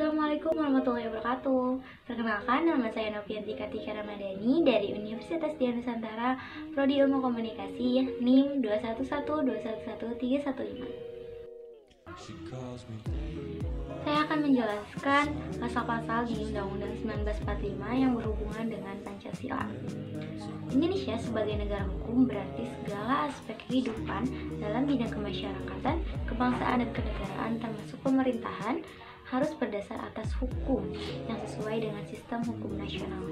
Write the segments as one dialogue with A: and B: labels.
A: Assalamualaikum warahmatullahi wabarakatuh. Perkenalkan, nama saya Novianti Kartika Ramadhani dari Universitas Dian Nusantara, Prodi Ilmu Komunikasi, NIM 211211315. Saya akan menjelaskan pasal-pasal di Undang-Undang 1945 yang berhubungan dengan Pancasila. Indonesia sebagai negara hukum berarti segala aspek kehidupan dalam bidang kemasyarakatan, kebangsaan, dan kenegaraan termasuk pemerintahan harus berdasar atas hukum yang sesuai dengan sistem hukum nasional.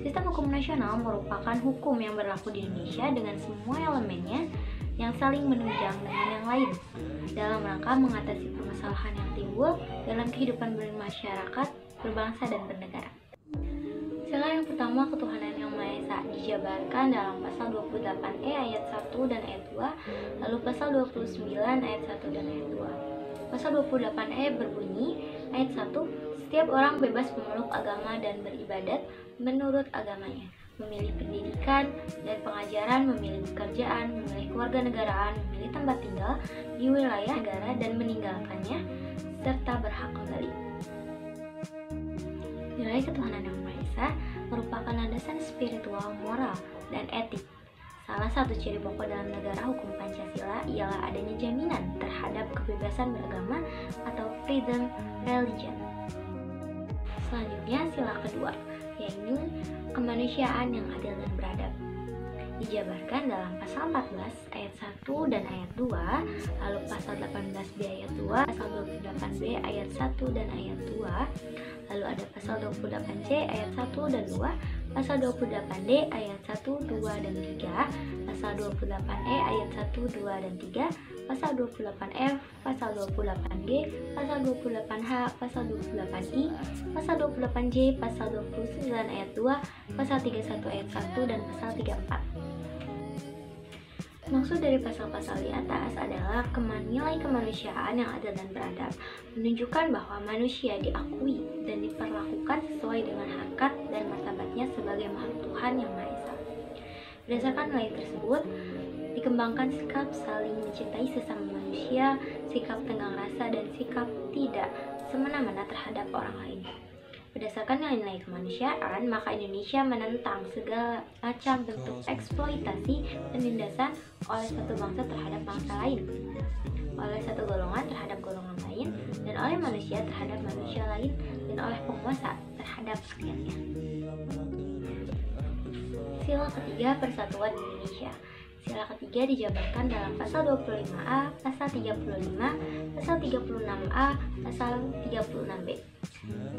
A: Sistem hukum nasional merupakan hukum yang berlaku di Indonesia dengan semua elemennya yang saling menunjang dengan yang lain dalam rangka mengatasi permasalahan yang timbul dalam kehidupan bermasyarakat, berbangsa, dan bernegara. Sila yang pertama, ketuhanan yang Maha Esa, dijabarkan dalam pasal 28E ayat 1 dan ayat 2, lalu pasal 29 ayat 1 dan ayat 2. Pasal 28E berbunyi, ayat 1, setiap orang bebas memeluk agama dan beribadat menurut agamanya, memilih pendidikan dan pengajaran, memilih pekerjaan, memilih kewarganegaraan, memilih tempat tinggal di wilayah negara dan meninggalkannya, serta berhak kembali. Nilai ketuhanan yang Maha Esa merupakan landasan spiritual, moral, dan etik. Salah satu ciri pokok dalam negara hukum Pancasila ialah adanya jaminan terhadap kebebasan beragama atau freedom religion. Selanjutnya, sila kedua, yaitu kemanusiaan yang adil dan beradab, dijabarkan dalam pasal 14 ayat 1 dan ayat 2, lalu pasal 18B ayat 2, pasal 28B ayat 1 dan ayat 2, lalu ada pasal 28C ayat 1 dan 2, pasal 28D ayat 1, 2, dan 3, pasal 28E ayat 1, 2, dan 3, pasal 28F, pasal 28G, pasal 28H, pasal 28I, pasal 28J, pasal 29 ayat 2, pasal 31 ayat 1, dan pasal 34. Maksud dari pasal-pasal di atas adalah nilai kemanusiaan yang adil dan beradab, menunjukkan bahwa manusia diakui dan diperlakukan sesuai dengan harkat dan martabatnya sebagai makhluk Tuhan yang Maha Esa. Berdasarkan nilai tersebut, dikembangkan sikap saling mencintai sesama manusia, sikap tenggang rasa, dan sikap tidak semena-mena terhadap orang lain. Berdasarkan nilai-nilai kemanusiaan, maka Indonesia menentang segala macam bentuk eksploitasi dan penindasan oleh satu bangsa terhadap bangsa lain, oleh satu golongan terhadap golongan lain, dan oleh manusia terhadap manusia lain, dan oleh penguasa terhadap rakyatnya. Sila ketiga, persatuan Indonesia. Sila ketiga dijabarkan dalam pasal 25A, pasal 35, pasal 36A, pasal 36B.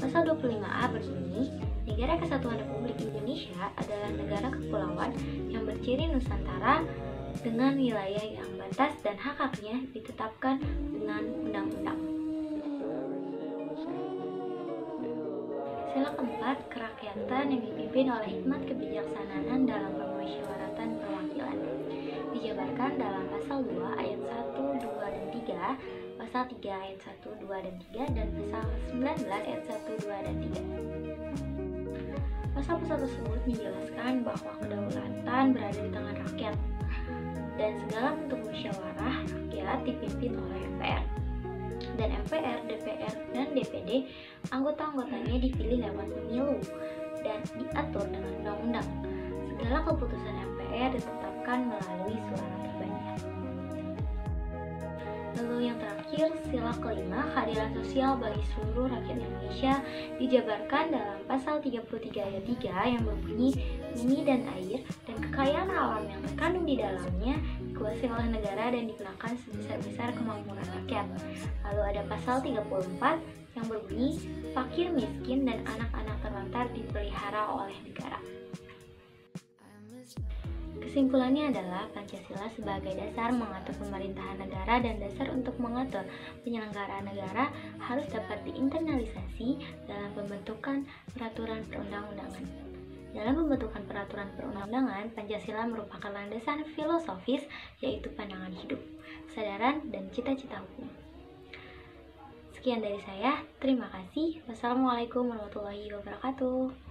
A: Pasal 25A berbunyi, Negara Kesatuan Republik Indonesia adalah negara kepulauan yang berciri Nusantara dengan wilayah yang batas dan hak-haknya ditetapkan dengan undang-undang. Sila keempat, kerakyatan yang dipimpin oleh hikmat kebijaksanaan dalam permusyawaratan perwakilan, dijabarkan dalam pasal 2 ayat 1, 2, dan 3, pasal 3 ayat 1, 2, dan 3, dan pasal 19 ayat 1, 2, dan 3. Pasal-pasal tersebut menjelaskan bahwa kedaulatan berada di tangan rakyat dan segala bentuk musyawarah rakyat dipimpin oleh MPR. Dan MPR, DPR, dan DPD anggota-anggotanya dipilih lewat pemilu dan diatur dengan undang-undang. Segala keputusan MPR ditetapkan melalui suara terbanyak. Lalu yang terakhir, sila kelima, keadilan sosial bagi seluruh rakyat Indonesia, dijabarkan dalam pasal 33 ayat 3 yang berbunyi, bumi dan air dan kekayaan alam yang terkandung di dalamnya dikuasai oleh negara dan digunakan sebesar-besar kemampuan rakyat. Lalu ada pasal 34 yang berbunyi, fakir, miskin, dan anak-anak terlantar dipelihara oleh negara. Kesimpulannya adalah Pancasila sebagai dasar mengatur pemerintahan negara dan dasar untuk mengatur penyelenggaraan negara harus dapat diinternalisasi dalam pembentukan peraturan perundang-undangan. Dalam pembentukan peraturan perundang-undangan, Pancasila merupakan landasan filosofis yaitu pandangan hidup, kesadaran, dan cita-cita hukum. Sekian dari saya, terima kasih. Wassalamualaikum warahmatullahi wabarakatuh.